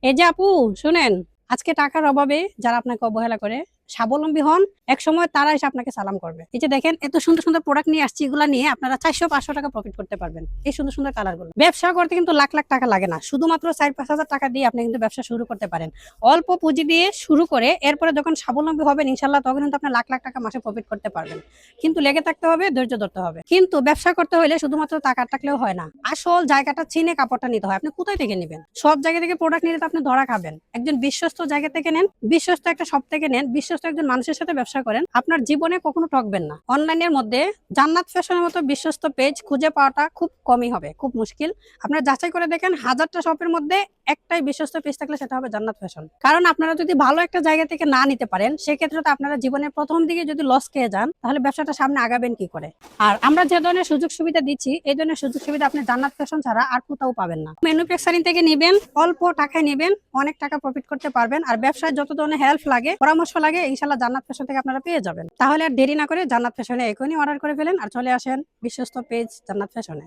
এই যে আপু, শুনেন, আজকে টাকার অভাবে যারা আপনাকে অবহেলা করে স্বাবলম্বী হন, এক সময় তারা এসে আপনাকে সালাম করবে। এই যে দেখেন, এত সুন্দর সুন্দর প্রোডাক্ট নিয়ে আসছি, এগুলা নিয়ে আপনারা 400-500 টাকা প্রফিট করতে পারবেন। এই সুন্দর সুন্দর কালার গুলো ব্যবসা করতে কিন্তু লাখ লাখ টাকা লাগে না, শুধুমাত্র 4-5 হাজার টাকা দিয়ে আপনি কিন্তু ব্যবসা শুরু করতে পারেন। অল্প পুঁজি দিয়ে শুরু করে এরপরে যখন স্বাবলম্বী হবেন ইনশাল্লাহ, তখন কিন্তু আপনি লাখ লাখ টাকা মাসে প্রফিট করতে পারবেন। কিন্তু লেগে থাকতে হবে, ধৈর্য ধরতে হবে। কিন্তু ব্যবসা করতে হলে শুধুমাত্র টাকা থাকলেও হয় না, আসল জায়গাটা চিনে কাপড়টা নিতে হয়। আপনি কোথায় থেকে নেবেন? সব জায়গা থেকে প্রোডাক্ট নিলে তো আপনি ধরা খাবেন। একজন বিশ্বস্ত জায়গা থেকে নেন, বিশ্বস্ত একটা শপ থেকে নেন, বিশ্বস্ত একজন মানুষের সাথে ব্যবসা করেন, আপনার জীবনে কখনো ঠকবেন না। অনলাইনের মধ্যে জান্নাত ফ্যাশনের মতো বিশ্বস্ত পেজ খুঁজে পাওয়াটা খুব কমই হবে, খুব মুশকিল। আপনারা যাচাই করে দেখেন, 1000টা শপের মধ্যে একটাই বিশ্বস্ত পেজ থাকলে সেটা হবে জান্নাত ফ্যাশন। কারণ আপনারা যদি ভালো একটা জায়গা থেকে না নিতে পারেন, সেক্ষেত্রে তো আপনারা জীবনের প্রথম দিকে যদি লস খেয়ে যান, তাহলে ব্যবসাটা সামনে আগাবেন কি করে? আর আমরা যে ধরনের সুযোগ সুবিধা দিচ্ছি, এই ধরনের সুযোগ সুবিধা আপনি জান্নাত ফ্যাশন ছাড়া আর কোথাও পাবেন না। ম্যানুফ্যাকচারিং থেকে নেবেন, অল্প টাকায় নেবেন, অনেক টাকা প্রফিট করতে পারবেন। আর ব্যবসায় যত ধরনের হেল্প লাগে, পরামর্শ লাগে, ইনশাল্লাহ জান্নাত ফ্যাশন থেকে আপনারা পেয়ে যাবেন। তাহলে আর দেরি না করে জান্নাত ফ্যাশনে এখনই অর্ডার করে ফেলেন আর চলে আসেন বিশ্বস্ত পেজ জান্নাত ফ্যাশনে।